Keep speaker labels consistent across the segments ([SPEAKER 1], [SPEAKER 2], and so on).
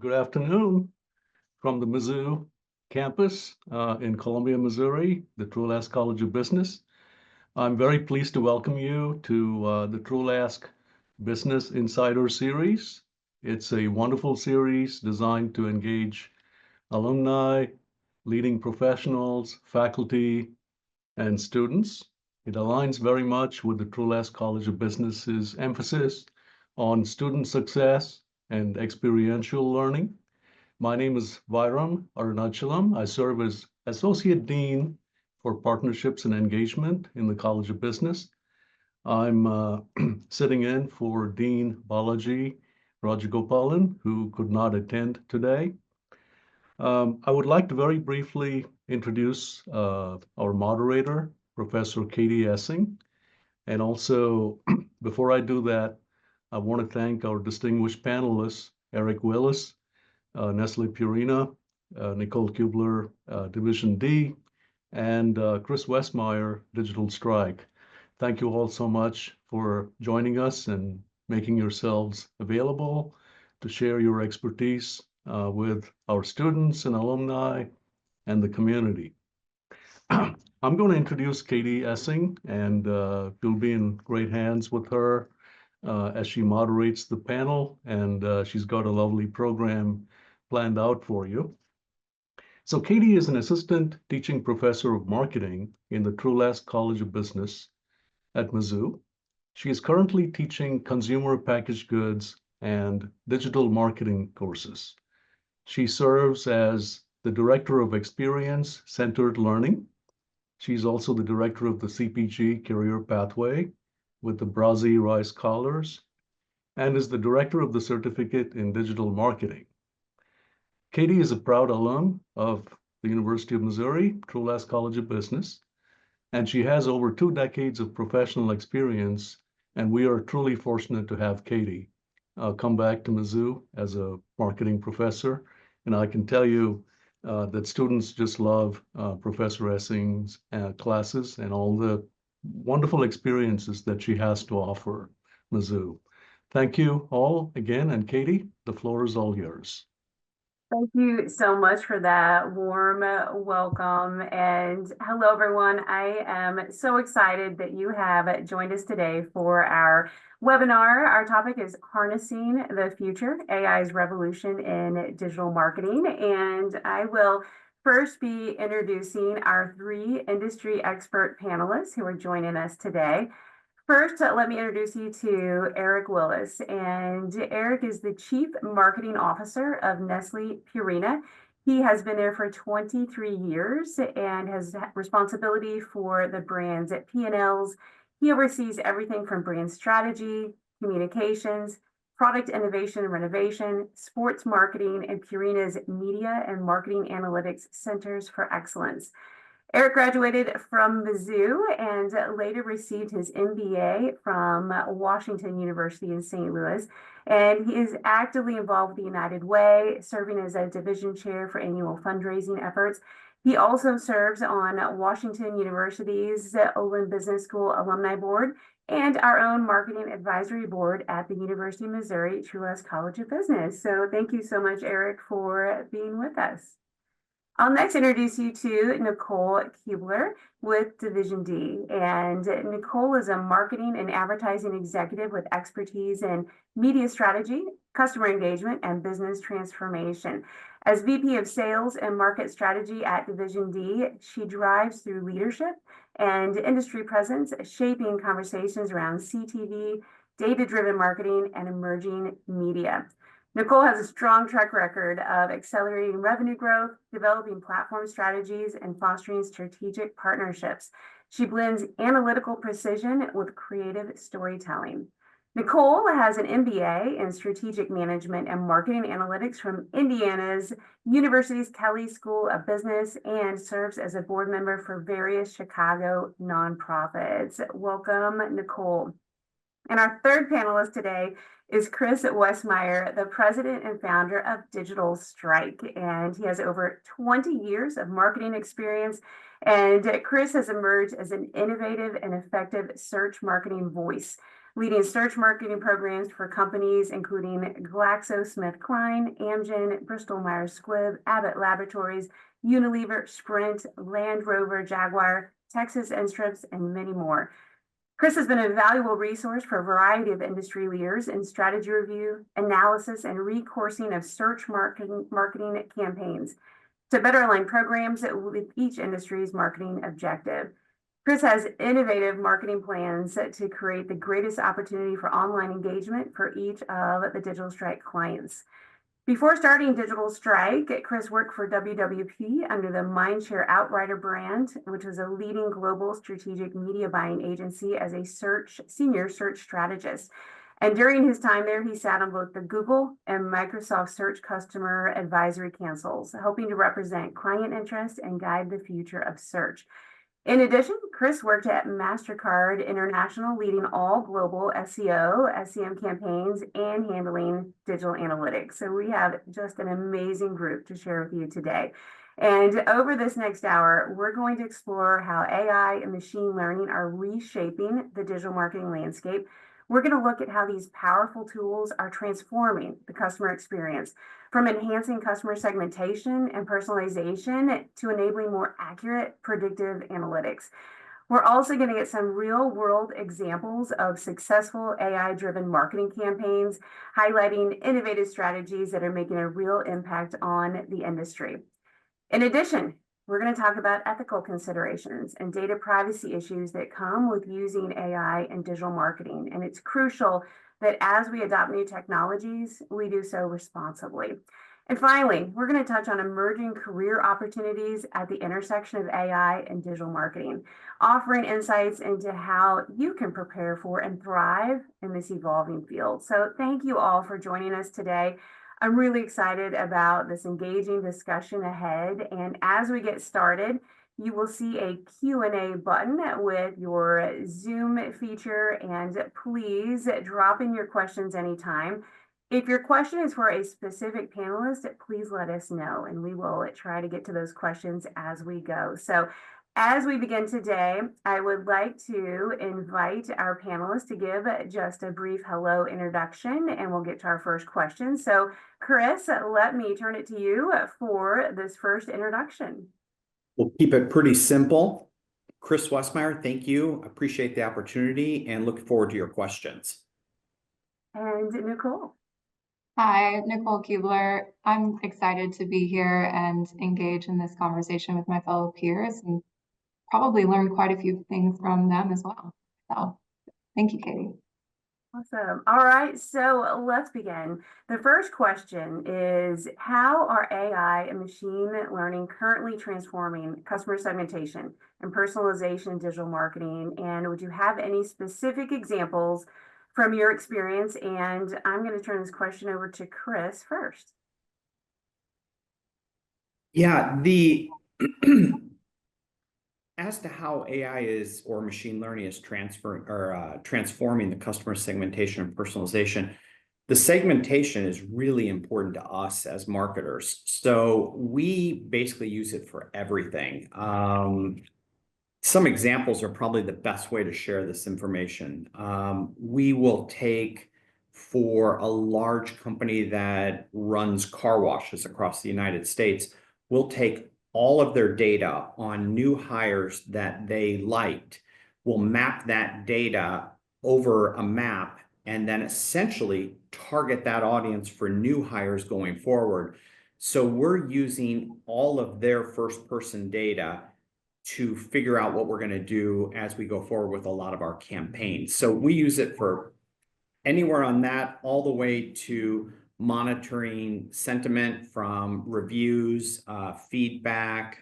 [SPEAKER 1] Good afternoon from the Mizzou campus in Columbia, Missouri, the Trulaske College of Business. I'm very pleased to welcome you to the Trulaske Business Insider Series. It's a wonderful series designed to engage alumni, leading professionals, faculty, and students. It aligns very much with the Trulaske College of Business's emphasis on student success and experiential learning. My name is Vairam Arunachalam. I serve as Associate Dean for Partnerships and Engagement in the College of Business. I'm sitting in for Dean Balaji Rajagopalan, who could not attend today. I would like to very briefly introduce our moderator, Professor Katie Essing. And also, before I do that, I want to thank our distinguished panelists, Eric Willis, Nestle Purina, Nicole Kubler, Division D, and Chris Westmeyer, Digital Strike. Thank you all so much for joining us and making yourselves available to share your expertise with our students and alumni and the community. I'm going to introduce Katie Essing, and you'll be in great hands with her as she moderates the panel, and she's got a lovely program planned out for you. So Katie is an assistant teaching professor of marketing in the Trulaske College of Business at Mizzou. She is currently teaching consumer packaged goods and digital marketing courses. She serves as the Director of Experience-Centered Learning. She's also the Director of the CPG Career Pathway with the Brazzi Rice Scholars, and is the Director of the Certificate in Digital Marketing. Katie is a proud alum of the University of Missouri, Trulaske College of Business, and she has over 2 decades of professional experience, and we are truly fortunate to have Katie come back to Mizzou as a marketing professor. And I can tell you that students just love Professor Essing's classes and all the wonderful experiences that she has to offer Mizzou. Thank you all again, and Katie, the floor is all yours.
[SPEAKER 2] Thank you so much for that warm welcome, and hello everyone. I am so excited that you have joined us today for our webinar. Our topic is Harnessing the Future, AI's Revolution in Digital Marketing, and I will first be introducing our 3 industry expert panelists who are joining us today. First, let me introduce you to Eric Willis, and Eric is the Chief Marketing Officer of Nestle Purina. He has been there for 23 years and has responsibility for the brands at P&Ls. He oversees everything from brand strategy, communications, product innovation and renovation, sports marketing, and Purina's media and marketing analytics centers for excellence. Eric graduated from Mizzou and later received his MBA from Washington University in St. Louis. And he is actively involved with the United Way, serving as a division chair for annual fundraising efforts. He also serves on Washington University's Olin Business School Alumni Board and our own marketing advisory board at the University of Missouri Trulaske College of Business. So thank you so much, Eric, for being with us. I'll next introduce you to Nicole Kubler with Division D. And Nicole is a marketing and advertising executive with expertise in media strategy, customer engagement, and business transformation. As VP of Sales and Market Strategy at Division D, she drives through leadership and industry presence, shaping conversations around CTV, data-driven marketing, and emerging media. Nicole has a strong track record of accelerating revenue growth, developing platform strategies, and fostering strategic partnerships. She blends analytical precision with creative storytelling. Nicole has an MBA in strategic management and marketing analytics from Indiana's University's Kelley School of Business and serves as a board member for various Chicago nonprofits. Welcome, Nicole. And our third panelist today is Chris Westmeyer, the president and founder of Digital Strike. And he has over 20 years of marketing experience. And Chris has emerged as an innovative and effective search marketing voice. leading search marketing programs for companies including GlaxoSmithKline, Amgen, Bristol Myers Squibb, Abbott Laboratories, Unilever, Sprint, Land Rover, Jaguar, Texas Instruments, and many more. Chris has been a valuable resource for a variety of industry leaders in strategy review, analysis, and recoursing of search marketing campaigns to better align programs with each industry's marketing objective. Chris has innovative marketing plans to create the greatest opportunity for online engagement for each of the Digital Strike clients. Before starting Digital Strike, Chris worked for WWP under the Mindshare Outrider brand, which was a leading global strategic media buying agency as a senior search strategist. And during his time there, he sat on both the Google and Microsoft Search Customer Advisory Councils, helping to represent client interests and guide the future of search. In addition, Chris worked at MasterCard International, leading all global SEO, SEM campaigns, and handling digital analytics. So we have just an amazing group to share with you today. And over this next hour, we're going to explore how AI and machine learning are reshaping the digital marketing landscape. We're going to look at how these powerful tools are transforming the customer experience, from enhancing customer segmentation and personalization to enabling more accurate predictive analytics. We're also going to get some real world examples of successful AI-driven marketing campaigns, highlighting innovative strategies that are making a real impact on the industry. In addition, we're going to talk about ethical considerations and data privacy issues that come with using AI in digital marketing. And it's crucial that as we adopt new technologies, we do so responsibly. And finally, we're going to touch on emerging career opportunities at the intersection of AI and digital marketing, offering insights into how you can prepare for and thrive in this evolving field. So thank you all for joining us today. I'm really excited about this engaging discussion ahead. And as we get started, you will see a Q&A button with your Zoom feature, and please drop in your questions anytime. If your question is for a specific panelist, please let us know, and we will try to get to those questions as we go. So as we begin today, I would like to invite our panelists to give just a brief hello introduction, and we'll get to our first question. So Chris, let me turn it to you for this first introduction.
[SPEAKER 3] We'll keep it pretty simple. Chris Westmeyer, thank you. Appreciate the opportunity and look forward to your questions.
[SPEAKER 2] And Nicole.
[SPEAKER 4] Hi, Nicole Keebler. I'm excited to be here and engage in this conversation with my fellow peers and probably learn quite a few things from them as well. So thank you, Katie.
[SPEAKER 2] Awesome. All right, so let's begin. The first question is, how are AI and machine learning currently transforming customer segmentation and personalization in digital marketing? And would you have any specific examples from your experience? And I'm going to turn this question over to Chris first.
[SPEAKER 3] Yeah, as to how AI is or machine learning is transforming the customer segmentation and personalization, the segmentation is really important to us as marketers. So we basically use it for everything. Some examples are probably the best way to share this information. We will take, for a large company that runs car washes across the United States, we'll take all of their data on new hires that they liked. We'll map that data over a map and then essentially target that audience for new hires going forward. So we're using all of their first-person data to figure out what we're going to do as we go forward with a lot of our campaigns. So we use it for anywhere on that, all the way to monitoring sentiment from reviews, feedback,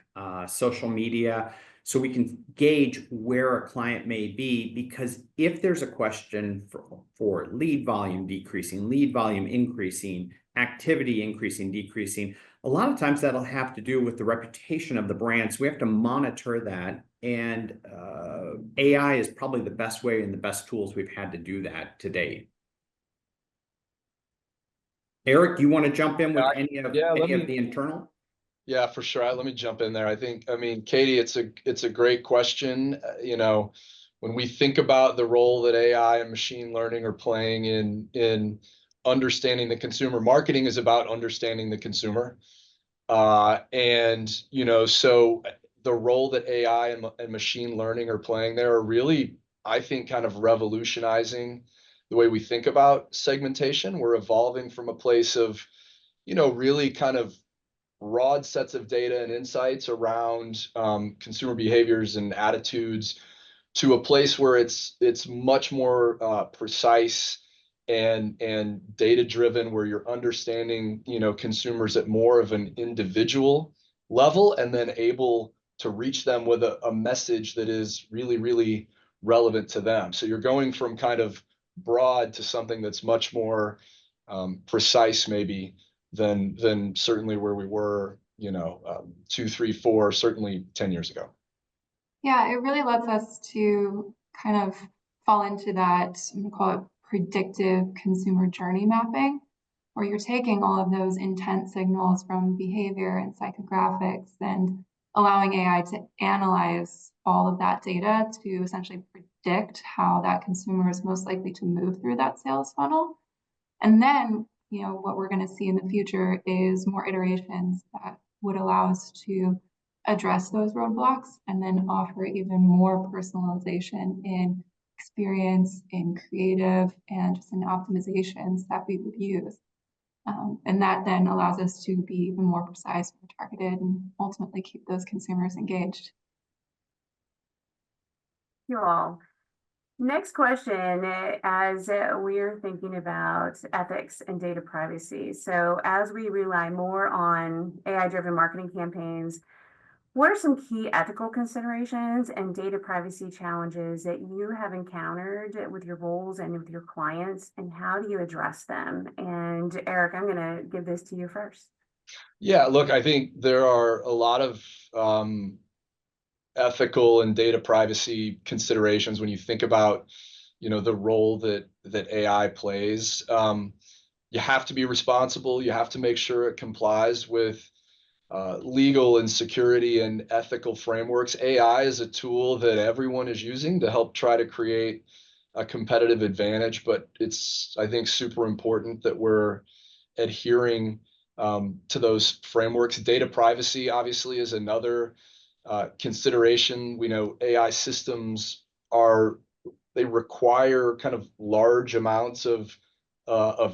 [SPEAKER 3] social media, so we can gauge where a client may be. Because if there's a question for lead volume decreasing, lead volume increasing, activity increasing, decreasing, a lot of times that'll have to do with the reputation of the brand. So we have to monitor that. And AI is probably the best way and the best tools we've had to do that to date. Eric, do you want to jump in with any of the internal?
[SPEAKER 5] Yeah, for sure. Let me jump in there. I mean, Katie, it's a great question. when we think about the role that AI and machine learning are playing in understanding the consumer, marketing is about understanding the consumer. And, so the role that AI and machine learning are playing there are really, I think, kind of revolutionizing the way we think about segmentation. We're evolving from a place of, really kind of broad sets of data and insights around consumer behaviors and attitudes to a place where it's much more precise and data driven, where you're understanding consumers at more of an individual level, and then able to reach them with a message that is really, really relevant to them. So you're going from kind of broad to something that's much more precise, maybe, than certainly where we were 2, 3, 4, certainly 10 years ago.
[SPEAKER 4] Yeah, it really lets us to kind of fall into that, I'm gonna call it predictive consumer journey mapping, where you're taking all of those intent signals from behavior and psychographics and allowing AI to analyze all of that data to essentially predict how that consumer is most likely to move through that sales funnel. And then, what we're going to see in the future is more iterations that would allow us to address those roadblocks and then offer even more personalization in experience, in creative, and just in optimizations that we would use. And that then allows us to be even more precise, more targeted, and ultimately keep those consumers engaged.
[SPEAKER 2] You all. Next question, as we're thinking about ethics and data privacy. So as we rely more on AI-driven marketing campaigns, what are some key ethical considerations and data privacy challenges that you have encountered with your roles and with your clients, and how do you address them? And Eric, I'm going to give this to you first.
[SPEAKER 5] Yeah, look, I think there are a lot of ethical and data privacy considerations when you think about, the role that AI plays. You have to be responsible. You have to make sure it complies with legal and security and ethical frameworks. AI is a tool that everyone is using to help try to create a competitive advantage, but it's, I think, super important that we're adhering to those frameworks. Data privacy, obviously, is another consideration. We know AI systems they require kind of large amounts of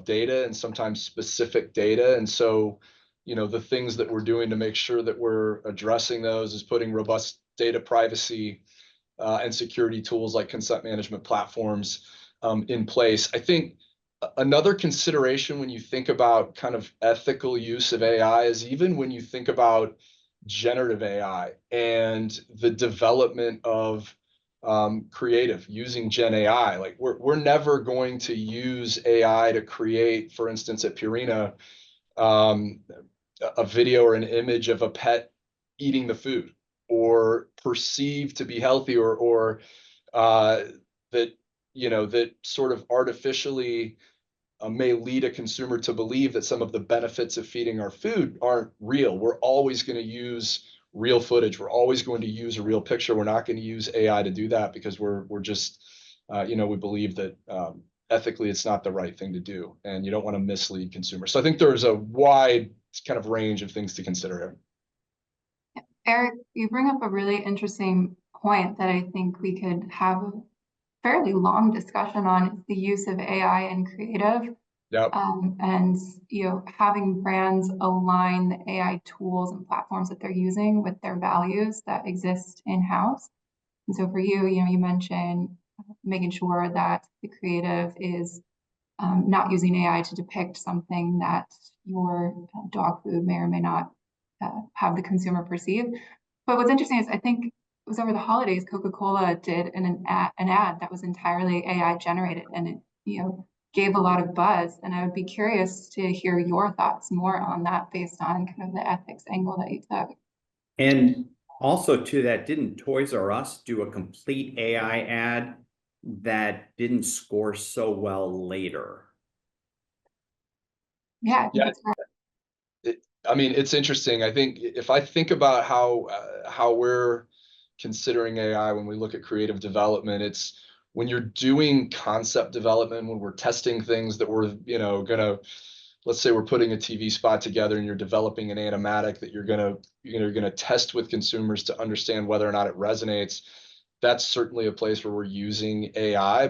[SPEAKER 5] data, and sometimes specific data. And so, the things that we're doing to make sure that we're addressing those is putting robust data privacy and security tools like consent management platforms in place. I think another consideration when you think about kind of ethical use of AI is even when you think about generative AI and the development of creative using Gen AI. Like we're never going to use AI to create, for instance, at Purina, a video or an image of a pet eating the food, or perceived to be healthy, or that that sort of artificially may lead a consumer to believe that some of the benefits of feeding our food aren't real. We're always going to use real footage. We're always going to use a real picture. We're not going to use AI to do that, because we're just we believe that ethically it's not the right thing to do, and you don't want to mislead consumers. So I think there's a wide kind of range of things to consider.
[SPEAKER 4] Eric, you bring up a really interesting point that I think we could have a fairly long discussion on, is the use of AI in creative.
[SPEAKER 5] Yep.
[SPEAKER 4] And having brands align the AI tools and platforms that they're using with their values that exist in-house. And so for you, you mentioned making sure that the creative is not using AI to depict something that your dog food may or may not have the consumer perceive. But what's interesting is, I think it was over the holidays, Coca-Cola did an ad that was entirely AI generated, and it gave a lot of buzz. And I would be curious to hear your thoughts more on that, based on kind of the ethics angle that you took.
[SPEAKER 3] And also to that, didn't Toys R Us do a complete AI ad that didn't score so well later?
[SPEAKER 4] Yeah.
[SPEAKER 5] I mean, it's interesting. I think if I think about how we're considering AI when we look at creative development. It's when you're doing concept development, when we're testing things that we're, let's say we're putting a TV spot together and you're developing an animatic that you're gonna test with consumers to understand whether or not it resonates. That's certainly a place where we're using AI.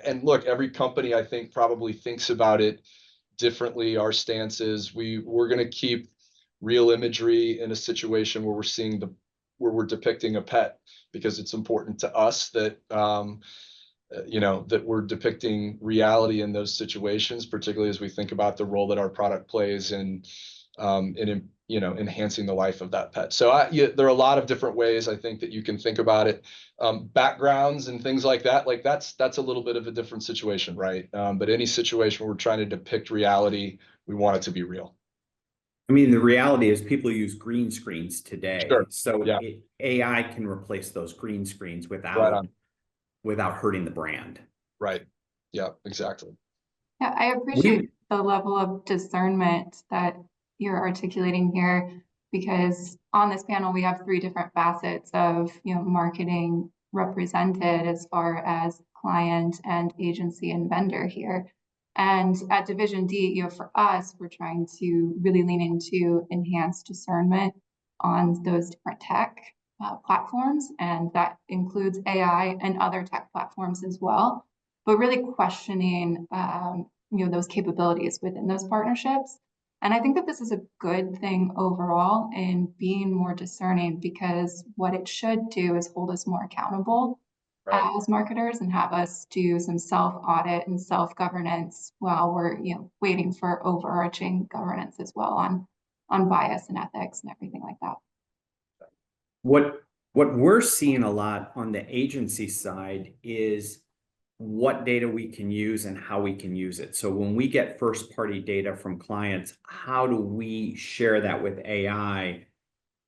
[SPEAKER 5] And look, every company I think probably thinks about it differently. Our stance is we're going to keep real imagery in a situation where where we're depicting a pet, because it's important to us that that we're depicting reality in those situations, particularly as we think about the role that our product plays in enhancing the life of that pet. So there are a lot of different ways I think that you can think about it. Backgrounds and things like that, like that's a little bit of a different situation, right? But any situation where we're trying to depict reality, we want it to be real.
[SPEAKER 3] I mean, the reality is people use green screens today.
[SPEAKER 5] Sure.
[SPEAKER 3] So
[SPEAKER 5] Yeah.
[SPEAKER 3] AI can replace those green screens
[SPEAKER 5] Right
[SPEAKER 3] without
[SPEAKER 5] on.
[SPEAKER 3] hurting the brand.
[SPEAKER 5] Right. Yeah, exactly.
[SPEAKER 4] Yeah, I appreciate the level of discernment that you're articulating here, because on this panel, we have three different facets of, marketing represented as far as client and agency and vendor here. And at Division D, for us, we're trying to really lean into enhanced discernment on those different tech platforms. And that includes AI and other tech platforms as well, but really questioning, those capabilities within those partnerships. And I think that this is a good thing overall in being more discerning, because what it should do is hold us more accountable as marketers and have us do some self-audit and self-governance while we're, waiting for overarching governance as well on bias and ethics and everything like that.
[SPEAKER 3] What we're seeing a lot on the agency side is what data we can use and how we can use it. So when we get first party data from clients, how do we share that with AI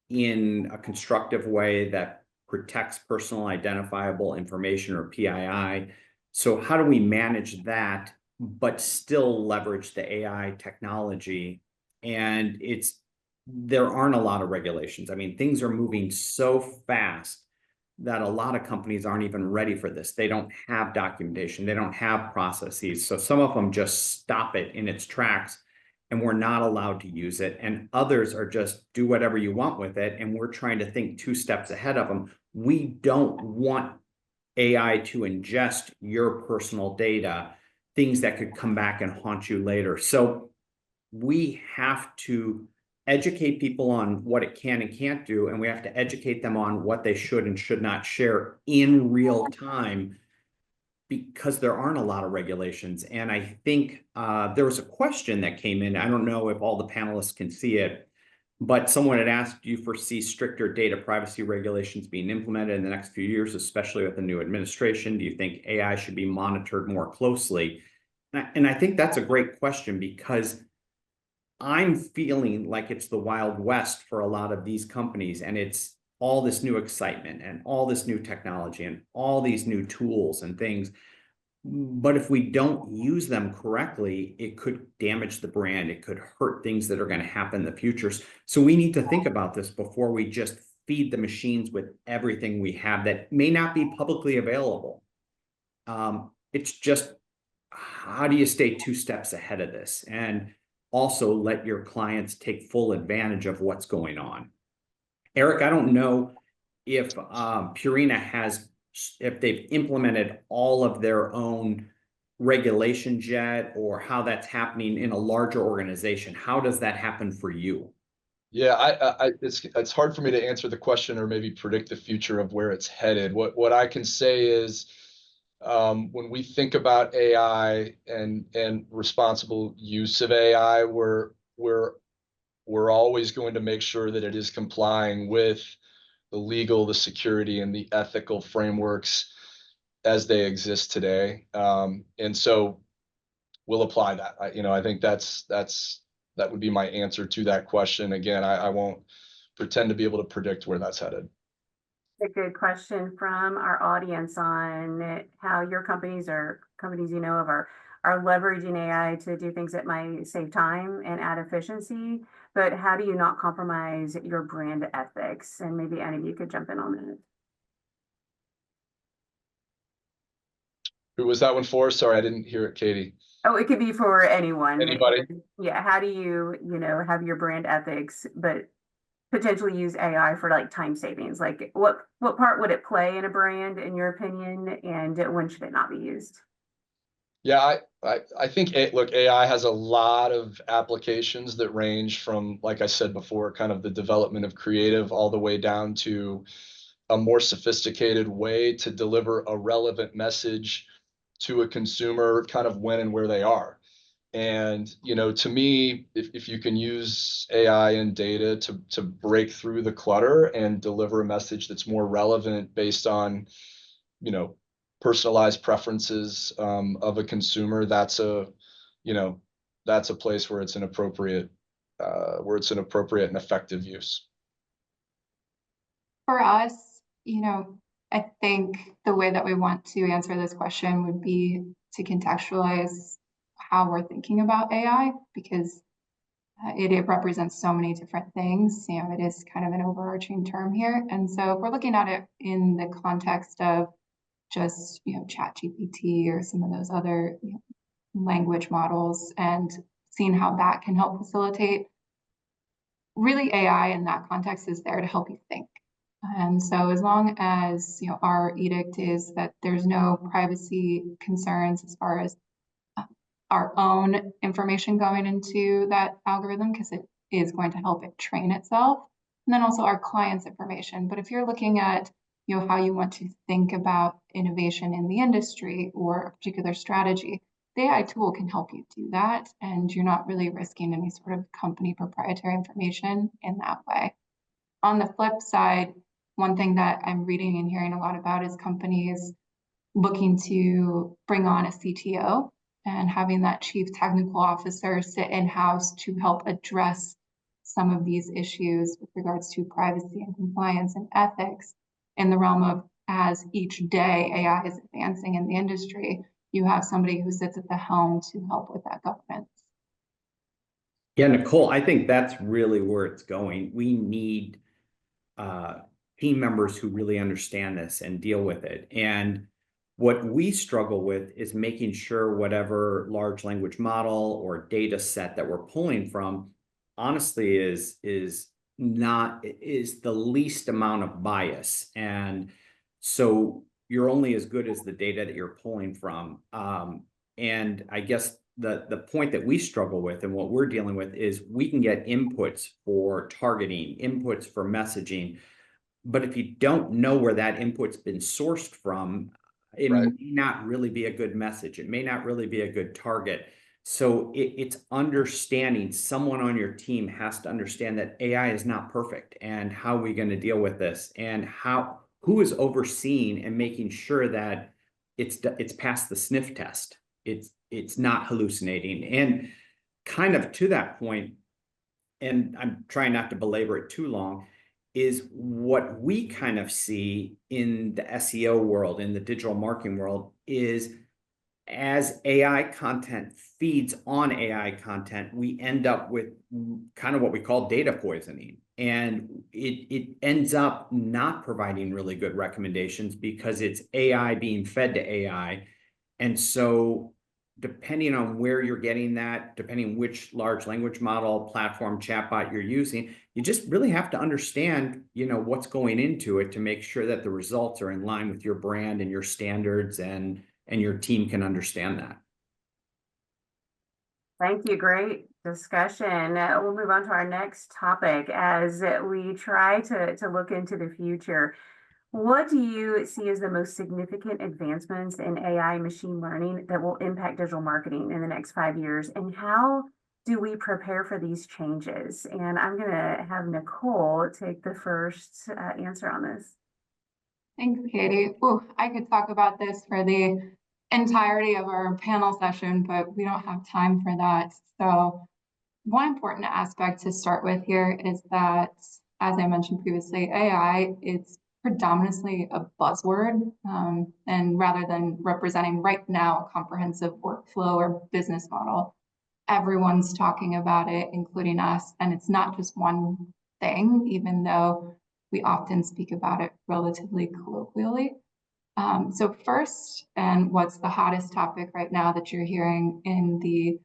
[SPEAKER 3] in a constructive way that protects personal identifiable information, or PII? So how do we manage that, but still leverage the AI technology? And there aren't a lot of regulations. I mean, things are moving so fast that a lot of companies aren't even ready for this. They don't have documentation. They don't have processes. So some of them just stop it in its tracks and we're not allowed to use it. And others are just do whatever you want with it. And we're trying to think 2 steps ahead of them. We don't want AI to ingest your personal data, things that could come back and haunt you later. So we have to educate people on what it can and can't do, and we have to educate them on what they should and should not share in real time, because there aren't a lot of regulations. And I think there was a question that came in. I don't know if all the panelists can see it, but someone had asked, do you foresee stricter data privacy regulations being implemented in the next few years, especially with the new administration? Do you think AI should be monitored more closely? And I think that's a great question, because I'm feeling like it's the Wild West for a lot of these companies, and it's all this new excitement and all this new technology and all these new tools and things. But if we don't use them correctly, it could damage the brand. It could hurt things that are going to happen in the future. So we need to think about this before we just feed the machines with everything we have that may not be publicly available. It's just, how do you stay 2 steps ahead of this and also let your clients take full advantage of what's going on? Eric, I don't know if Purina if they've implemented all of their own regulations yet, or how that's happening in a larger organization. How does that happen for you?
[SPEAKER 5] Yeah, it's hard for me to answer the question or maybe predict the future of where it's headed. What I can say is, when we think about AI and responsible use of AI, we're always going to make sure that it is complying with the legal, the security, and the ethical frameworks as they exist today. And so we'll apply that. I think that would be my answer to that question. Again, I won't pretend to be able to predict where that's headed.
[SPEAKER 2] A good question from our audience on how your companies or companies of are leveraging AI to do things that might save time and add efficiency, but how do you not compromise your brand ethics? And maybe any of you could jump in on that.
[SPEAKER 5] Who was that one for? Sorry, I didn't hear it, Katie.
[SPEAKER 2] Oh, it could be for anyone.
[SPEAKER 5] Anybody?
[SPEAKER 2] Yeah, how do you, have your brand ethics, but potentially use AI for like time savings? Like what part would it play in a brand, in your opinion, and when should it not be used?
[SPEAKER 5] Yeah, I think look, AI has a lot of applications that range from, like I said before, kind of the development of creative all the way down to a more sophisticated way to deliver a relevant message to a consumer kind of when and where they are. And, to me, if you can use AI and data to break through the clutter and deliver a message that's more relevant based on, you know, personalized preferences of a consumer, that's a place where it's an appropriate and effective use.
[SPEAKER 4] For us, I think the way that we want to answer this question would be to contextualize how we're thinking about AI, because it represents so many different things. It is kind of an overarching term here. And so if we're looking at it in the context of just, ChatGPT or some of those other language models and seeing how that can help facilitate, really AI in that context is there to help you think. And so as long as, our edict is that there's no privacy concerns as far as our own information going into that algorithm, because it is going to help it train itself, and then also our clients' information. But if you're looking at, how you want to think about innovation in the industry or a particular strategy, the AI tool can help you do that, and you're not really risking any sort of company proprietary information in that way. On the flip side, one thing that I'm reading and hearing a lot about is companies looking to bring on a CTO and having that chief technical officer sit in-house to help address some of these issues with regards to privacy and compliance and ethics in the realm of, as each day AI is advancing in the industry, you have somebody who sits at the helm to help with that governance.
[SPEAKER 3] Yeah, Nicole, I think that's really where it's going. We need team members who really understand this and deal with it. And what we struggle with is making sure whatever large language model or data set that we're pulling from, honestly, is the least amount of bias. And so you're only as good as the data that you're pulling from. And I guess the point that we struggle with and what we're dealing with is we can get inputs for targeting, inputs for messaging, but if you don't know where that input's been sourced from, it
[SPEAKER 5] Right.
[SPEAKER 3] may not really be a good message. It may not really be a good target. So it's understanding, someone on your team has to understand that AI is not perfect, and how are we going to deal with this, and who is overseeing and making sure that it's past the sniff test. It's not hallucinating. And kind of to that point, and I'm trying not to belabor it too long, is what we kind of see in the SEO world, in the digital marketing world, is as AI content feeds on AI content, we end up with kind of what we call data poisoning. And it ends up not providing really good recommendations because it's AI being fed to AI. And so depending on where you're getting that, depending which large language model, platform, chatbot you're using, you just really have to understand, what's going into it to make sure that the results are in line with your brand and your standards, and your team can understand that.
[SPEAKER 2] Thank you. Great discussion. We'll move on to our next topic as we try to look into the future. What do you see as the most significant advancements in AI machine learning that will impact digital marketing in the next 5 years? And how do we prepare for these changes? And I'm going to have Nicole take the first answer on this.
[SPEAKER 4] Thanks, Katie. Ooh, I could talk about this for the entirety of our panel session, but we don't have time for that. So one important aspect to start with here is that, as I mentioned previously, AI, it's predominantly a buzzword, and rather than representing right now a comprehensive workflow or business model, everyone's talking about it, including us. And it's not just one thing, even though we often speak about it relatively colloquially. So first, and what's the hottest topic right now that you're hearing in the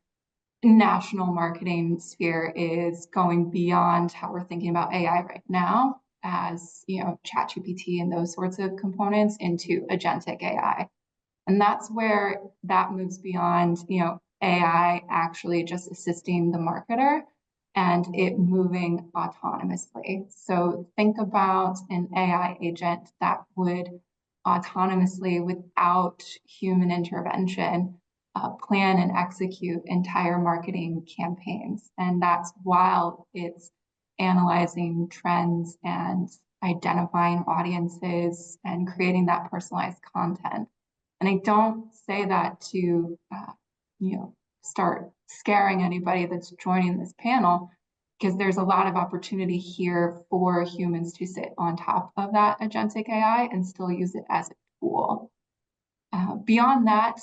[SPEAKER 4] national marketing sphere is going beyond how we're thinking about AI right now as, ChatGPT and those sorts of components into agentic AI. And that's where that moves beyond, AI actually just assisting the marketer and it moving autonomously. So think about an AI agent that would autonomously, without human intervention, plan and execute entire marketing campaigns. And that's while it's analyzing trends and identifying audiences and creating that personalized content. And I don't say that to, start scaring anybody that's joining this panel, because there's a lot of opportunity here for humans to sit on top of that agentic AI and still use it as a tool. Beyond that,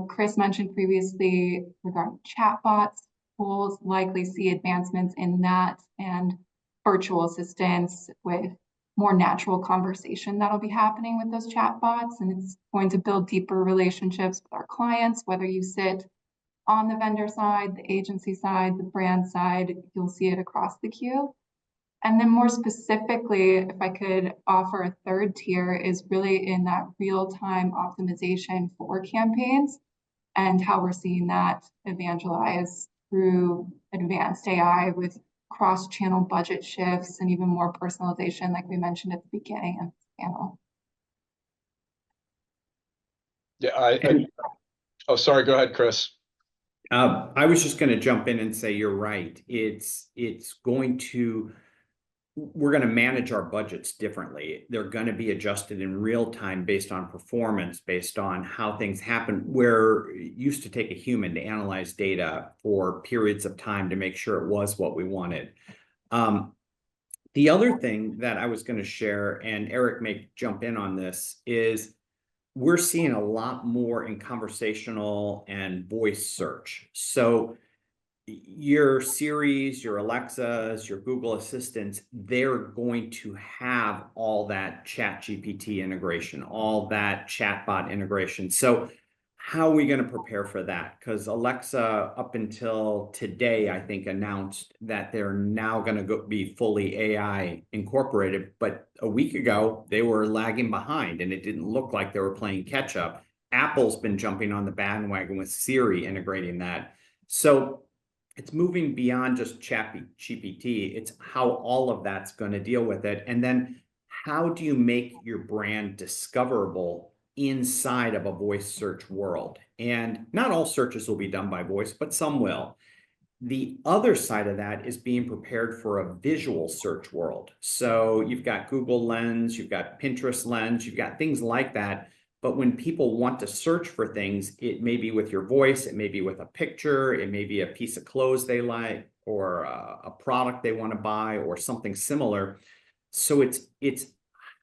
[SPEAKER 4] Chris mentioned previously regarding chatbots, we'll likely see advancements in that and virtual assistants with more natural conversation that'll be happening with those chatbots. And it's going to build deeper relationships with our clients, whether you sit on the vendor side, the agency side, the brand side, you'll see it across the queue. And then more specifically, if I could offer a third tier, is really in that real-time optimization for campaigns and how we're seeing that evangelize through advanced AI with cross-channel budget shifts and even more personalization, like we mentioned at the beginning of the panel.
[SPEAKER 5] Yeah, oh, sorry, go ahead, Chris.
[SPEAKER 3] I was just going to jump in and say you're right. We're going to manage our budgets differently. They're going to be adjusted in real time based on performance, based on how things happen, where it used to take a human to analyze data for periods of time to make sure it was what we wanted. The other thing that I was going to share, and Eric may jump in on this, is we're seeing a lot more in conversational and voice search. So your Siris, your Alexas, your Google Assistants, they're going to have all that ChatGPT integration, all that chatbot integration. So how are we going to prepare for that? Because Alexa, up until today, I think announced that they're now going to be fully AI incorporated. But a week ago, they were lagging behind and it didn't look like they were playing catch up. Apple's been jumping on the bandwagon with Siri integrating that. So it's moving beyond just ChatGPT. It's how all of that's going to deal with it. And then how do you make your brand discoverable inside of a voice search world? And not all searches will be done by voice, but some will. The other side of that is being prepared for a visual search world. So you've got Google Lens, you've got Pinterest Lens, you've got things like that. But when people want to search for things, it may be with your voice, it may be with a picture, it may be a piece of clothes they like, or a product they want to buy, or something similar. So it's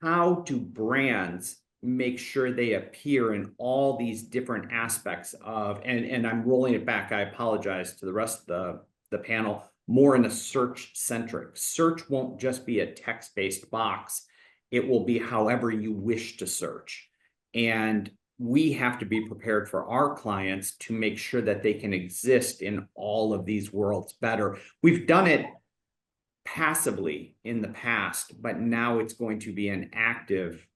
[SPEAKER 3] how do brands make sure they appear in all these different aspects of, and I'm rolling it back, I apologize to the rest of the panel, more in a search centric. Search won't just be a text-based box. It will be however you wish to search. And we have to be prepared for our clients to make sure that they can exist in all of these worlds better. We've done it passively in the past, but now it's going to be an active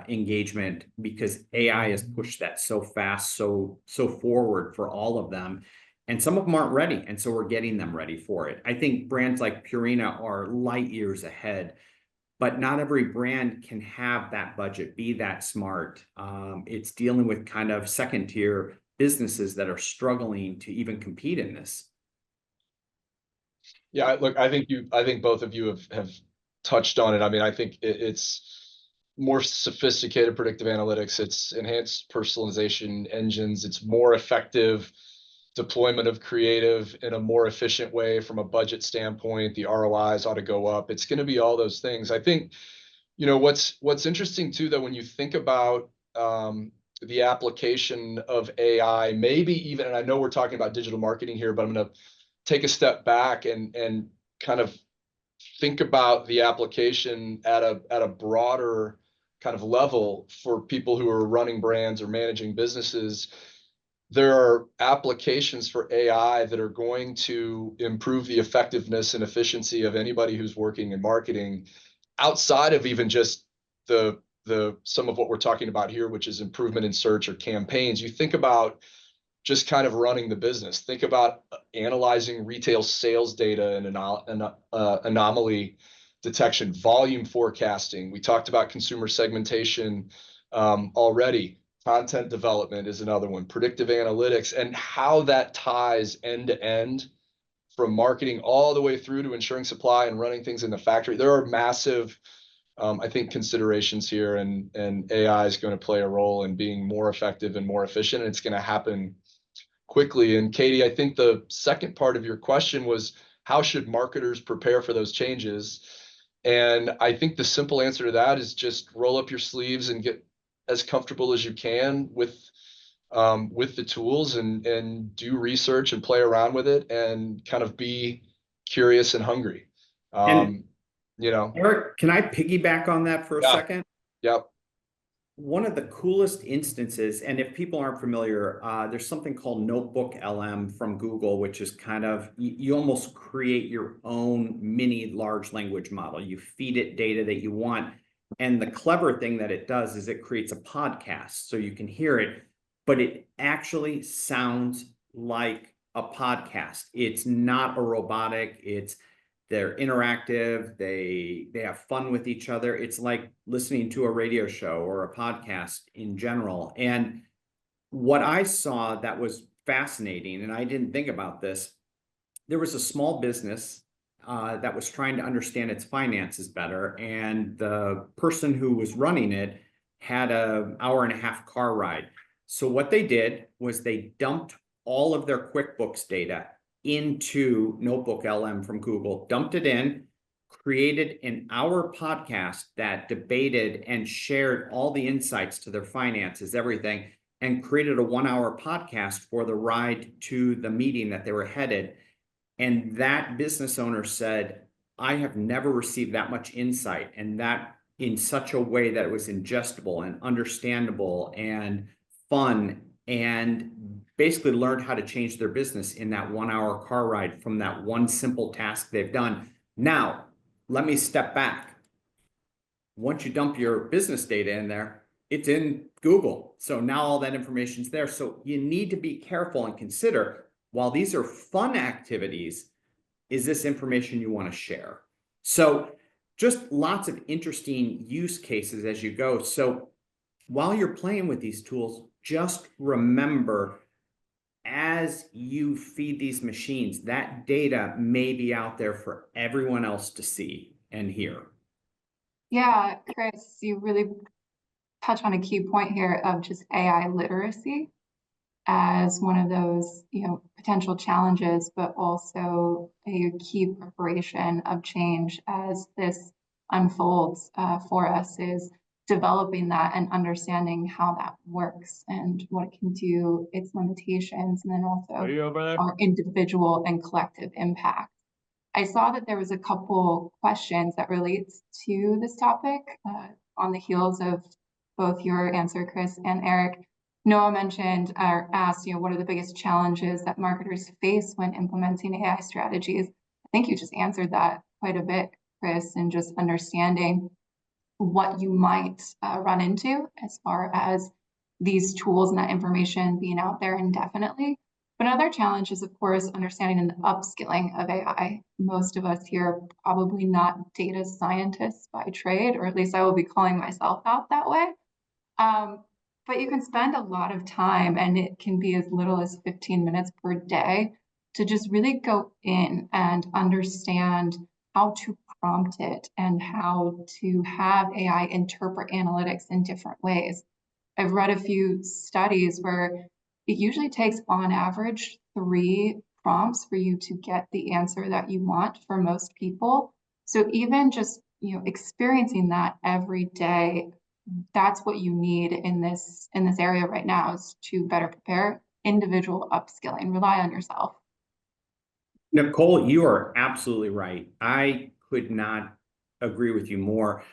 [SPEAKER 3] engagement because AI has pushed that so fast, so forward for all of them. And some of them aren't ready. And so we're getting them ready for it. I think brands like Purina are light years ahead, but not every brand can have that budget, be that smart. It's dealing with kind of second tier businesses that are struggling to even compete in this.
[SPEAKER 5] Yeah, look, I think both of you have touched on it. I mean, I think it's more sophisticated predictive analytics. It's enhanced personalization engines. It's more effective deployment of creative in a more efficient way from a budget standpoint. The ROIs ought to go up. It's going to be all those things. I think, what's interesting too, though, when you think about the application of AI, maybe even, and I know we're talking about digital marketing here, but I'm going to take a step back and kind of think about the application at a broader kind of level for people who are running brands or managing businesses, there are applications for AI that are going to improve the effectiveness and efficiency of anybody who's working in marketing outside of even just the some of what we're talking about here, which is improvement in search or campaigns. You think about just kind of running the business. Think about analyzing retail sales data and anomaly detection, volume forecasting. We talked about consumer segmentation already. Content development is another one, predictive analytics, and how that ties end to end from marketing all the way through to ensuring supply and running things in the factory. There are massive, I think, considerations here, and AI is going to play a role in being more effective and more efficient, and it's going to happen quickly. And Katie, I think the second part of your question was, how should marketers prepare for those changes? And I think the simple answer to that is just roll up your sleeves and get as comfortable as you can with the tools, and do research and play around with it, and kind of be curious and hungry.
[SPEAKER 3] And
[SPEAKER 5] You know,
[SPEAKER 3] Eric, can I piggyback on that for a
[SPEAKER 5] Yeah.
[SPEAKER 3] second?
[SPEAKER 5] yep.
[SPEAKER 3] One of the coolest instances, and if people aren't familiar, there's something called Notebook LM from Google, which is kind of, you almost create your own mini large language model. You feed it data that you want. And the clever thing that it does is it creates a podcast so you can hear it, but it actually sounds like a podcast. It's not a robotic, they're interactive, they have fun with each other. It's like listening to a radio show or a podcast in general. And what I saw that was fascinating, and I didn't think about this, there was a small business that was trying to understand its finances better, and the person who was running it had an hour-and-a-half car ride. So what they did was they dumped all of their QuickBooks data into Notebook LM from Google, dumped it in, created an hour podcast that debated and shared all the insights to their finances, everything, and created a 1 hour podcast for the ride to the meeting that they were headed. And that business owner said, I have never received that much insight, and that in such a way that it was ingestible and understandable and fun, and basically learned how to change their business in that 1 hour car ride from that one simple task they've done. Now, let me step back. Once you dump your business data in there, it's in Google. So now all that information's there. So you need to be careful and consider, while these are fun activities, is this information you want to share? So just lots of interesting use cases as you go. So while you're playing with these tools, just remember, as you feed these machines, that data may be out there for everyone else to see and hear.
[SPEAKER 4] Yeah, Chris, you really touch on a key point here of just AI literacy as one of those, potential challenges, but also a key preparation of change as this unfolds for us, is developing that and understanding how that works and what it can do, its limitations, and then also our individual and collective impact. I saw that there was a couple questions that relates to this topic on the heels of both your answer, Chris and Eric. Noah mentioned or asked, what are the biggest challenges that marketers face when implementing AI strategies? I think you just answered that quite a bit, Chris, and just understanding what you might run into as far as these tools and that information being out there indefinitely. But another challenge is, of course, understanding and upskilling of AI. Most of us here are probably not data scientists by trade, or at least I will be calling myself out that way. But you can spend a lot of time, and it can be as little as 15 minutes per day, to just really go in and understand how to prompt it and how to have AI interpret analytics in different ways. I've read a few studies where it usually takes on average 3 prompts for you to get the answer that you want for most people. So even just, experiencing that every day, that's what you need in this area right now, is to better prepare. Individual upskilling, rely on yourself.
[SPEAKER 3] Nicole, you are absolutely right. I could not agree with you more.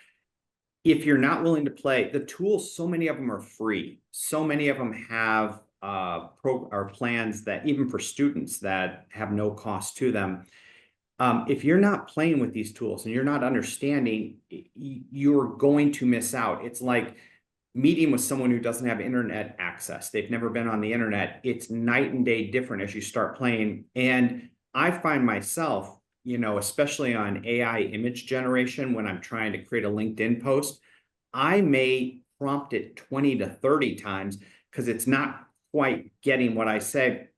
[SPEAKER 3] if you're not willing to play, the tools, so many of them are free. So many of them have plans that even for students that have no cost to them. If you're not playing with these tools and you're not understanding, you're going to miss out. It's like meeting with someone who doesn't have internet access. They've never been on the internet. It's night and day different as you start playing. And I find myself, especially on AI image generation, when I'm trying to create a LinkedIn post, I may prompt it 20 to 30 times because it's not quite getting what I say.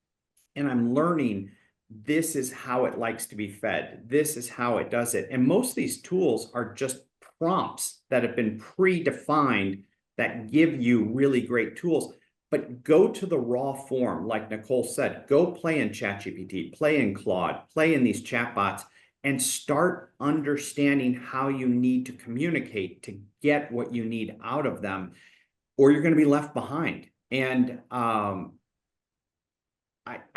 [SPEAKER 3] And I'm learning this is how it likes to be fed. This is how it does it. And most of these tools are just prompts that have been predefined that give you really great tools. But go to the raw form, like Nicole said, go play in ChatGPT, play in Claude, play in these chatbots, and start understanding how you need to communicate to get what you need out of them, or you're going to be left behind. And I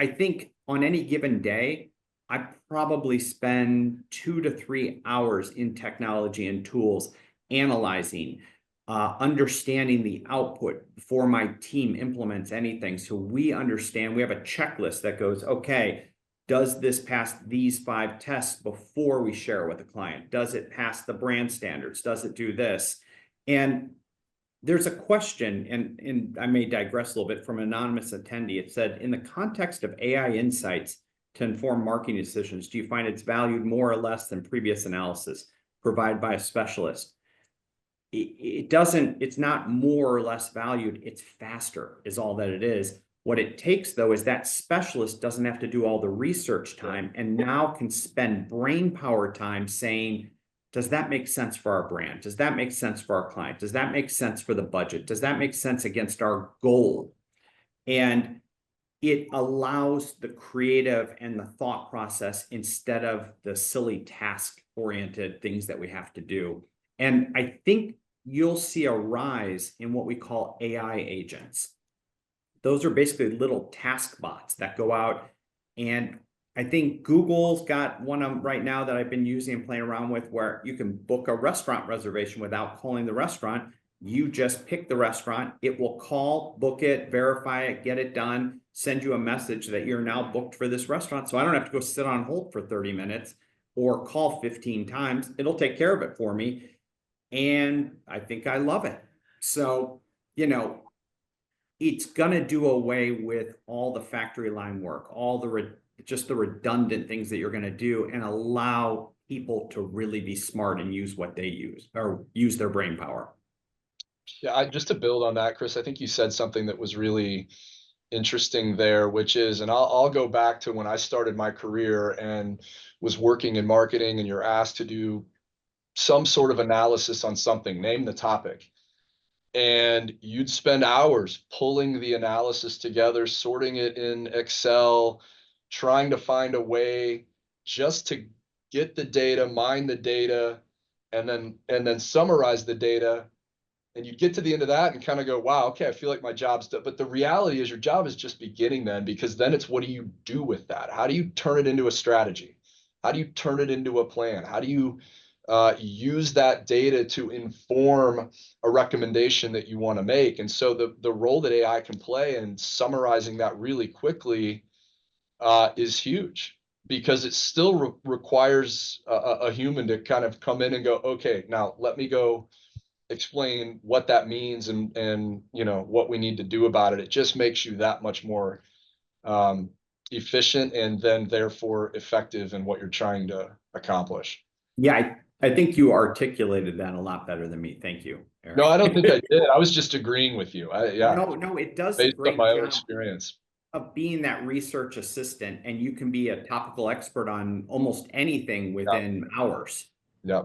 [SPEAKER 3] think on any given day, I probably spend 2 to 3 hours in technology and tools, analyzing, understanding the output before my team implements anything. So we understand, we have a checklist that goes, okay, does this pass these 5 tests before we share it with the client? Does it pass the brand standards? Does it do this? And there's a question, and I may digress a little bit, from an anonymous attendee. It said, in the context of AI insights to inform marketing decisions, do you find it's valued more or less than previous analysis provided by a specialist? It doesn't, it's not more or less valued, it's faster is all that it is. What it takes, though, is that specialist doesn't have to do all the research time and now can spend brain power time saying, does that make sense for our brand? Does that make sense for our client? Does that make sense for the budget? Does that make sense against our goal? And it allows the creative and the thought process instead of the silly task-oriented things that we have to do. And I think you'll see a rise in what we call AI agents. Those are basically little task bots that go out, and I think Google's got one of them right now that I've been using and playing around with, where you can book a restaurant reservation without calling the restaurant. You just pick the restaurant, it will call, book it, verify it, get it done, send you a message that you're now booked for this restaurant. So I don't have to go sit on hold for 30 minutes or call 15 times. It'll take care of it for me. And I think I love it. So, it's going to do away with all the factory line work, all the just the redundant things that you're going to do, and allow people to really be smart and use what they use, or use their brain power.
[SPEAKER 5] Yeah, just to build on that, Chris, I think you said something that was really interesting there, which is, and I'll go back to when I started my career and was working in marketing, and you're asked to do some sort of analysis on something, name the topic. And you'd spend hours pulling the analysis together, sorting it in Excel, trying to find a way just to get the data, mine the data, and then summarize the data. And you get to the end of that and kind of go, wow, okay, I feel like my job's done. But the reality is your job is just beginning then, because then it's, what do you do with that? How do you turn it into a strategy? How do you turn it into a plan? How do you use that data to inform a recommendation that you want to make? And so the role that AI can play in summarizing that really quickly is huge, because it still requires a human to kind of come in and go, okay, now let me go explain what that means and what we need to do about it. It just makes you that much more efficient, and then therefore effective in what you're trying to accomplish.
[SPEAKER 3] Yeah, I think you articulated that a lot better than me. Thank you, Eric.
[SPEAKER 5] No, I don't think I did. I was just agreeing with you. Yeah,
[SPEAKER 3] No, it does a
[SPEAKER 5] based on
[SPEAKER 3] great
[SPEAKER 5] my own
[SPEAKER 3] job
[SPEAKER 5] experience.
[SPEAKER 3] of being that research assistant, and you can be a topical expert on almost anything within hours.
[SPEAKER 5] Yeah.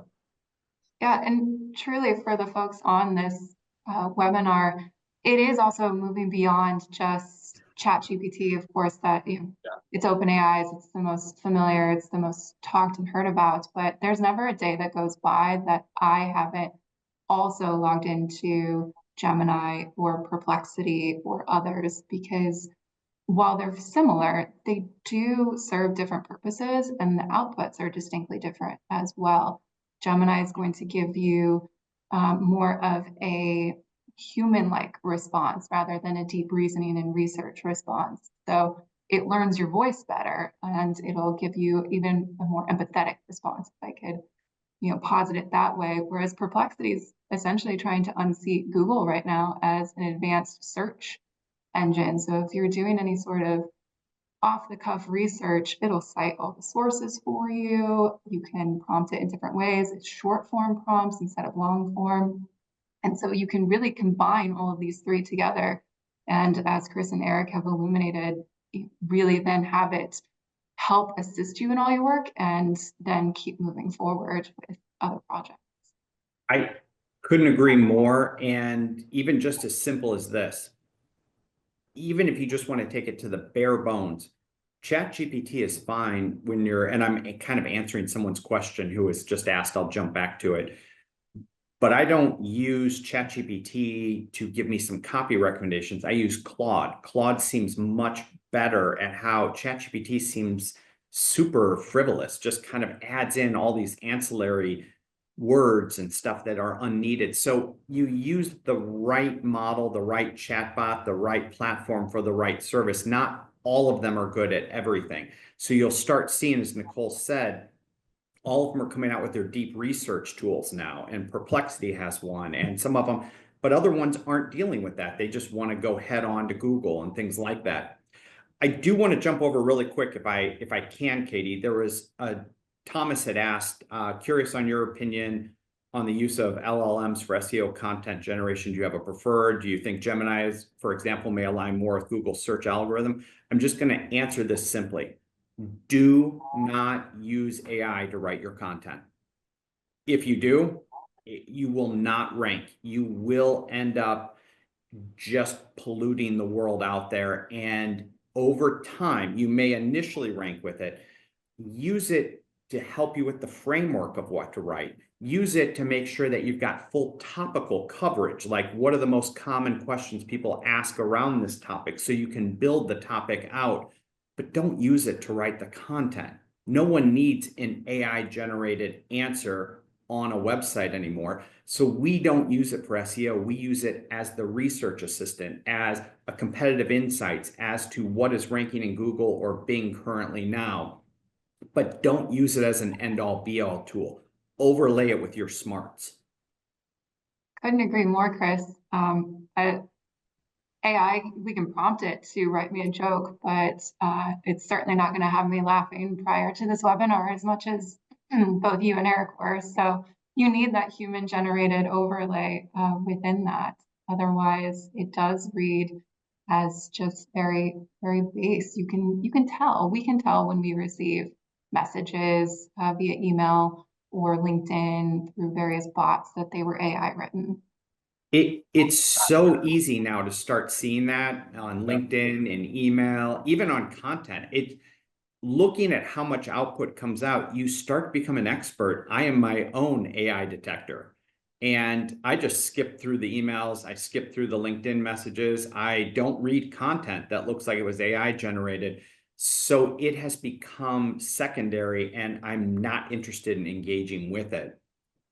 [SPEAKER 4] Yeah, and truly for the folks on this webinar, it is also moving beyond just ChatGPT, of course, that it's OpenAI, it's the most familiar, it's the most talked and heard about, but there's never a day that goes by that I haven't also logged into Gemini or Perplexity or others, because while they're similar, they do serve different purposes, and the outputs are distinctly different as well. Gemini is going to give you more of a human-like response rather than a deep reasoning and research response. So it learns your voice better, and it'll give you even a more empathetic response, if I could, posit it that way. Whereas Perplexity is essentially trying to unseat Google right now as an advanced search engine. So if you're doing any sort of off-the-cuff research, it'll cite all the sources for you. You can prompt it in different ways. It's short form prompts instead of long form. And so you can really combine all of these three together. And as Chris and Eric have illuminated, really then have it help assist you in all your work and then keep moving forward with other projects.
[SPEAKER 3] I couldn't agree more. And even just as simple as this, even if you just want to take it to the bare bones, ChatGPT is fine when you're, and I'm kind of answering someone's question who was just asked, I'll jump back to it. But I don't use ChatGPT to give me some copy recommendations. I use Claude. Claude seems much better at how ChatGPT seems super frivolous, just kind of adds in all these ancillary words and stuff that are unneeded. So you use the right model, the right chatbot, the right platform for the right service. Not all of them are good at everything. So you'll start seeing, as Nicole said, all of them are coming out with their deep research tools now, and Perplexity has one, and some of them, but other ones aren't dealing with that. They just want to go head on to Google and things like that. I do want to jump over really quick, if I can, Katie. There was Thomas had asked, curious on your opinion on the use of LLMs for SEO content generation. Do you have a preferred? Do you think Gemini, for example, may align more with Google's search algorithm? I'm just going to answer this simply. Do not use AI to write your content. If you do, you will not rank. You will end up just polluting the world out there. And over time, you may initially rank with it. Use it to help you with the framework of what to write. Use it to make sure that you've got full topical coverage, like what are the most common questions people ask around this topic, so you can build the topic out. But don't use it to write the content. No one needs an AI-generated answer on a website anymore. So we don't use it for SEO. We use it as the research assistant, as a competitive insights as to what is ranking in Google or Bing currently now. But don't use it as an end-all be-all tool. Overlay it with your smarts.
[SPEAKER 4] Couldn't agree more, Chris. AI, we can prompt it to write me a joke, but it's certainly not going to have me laughing prior to this webinar as much as both you and Eric were. So you need that human-generated overlay within that. Otherwise, it does read as just very, very base. You can tell. We can tell when we receive messages via email or LinkedIn through various bots that they were AI written.
[SPEAKER 3] It's so easy now to start seeing that on LinkedIn and email, even on content. Looking at how much output comes out, you start to become an expert. I am my own AI detector. And I just skip through the emails. I skip through the LinkedIn messages. I don't read content that looks like it was AI generated. So it has become secondary, and I'm not interested in engaging with it.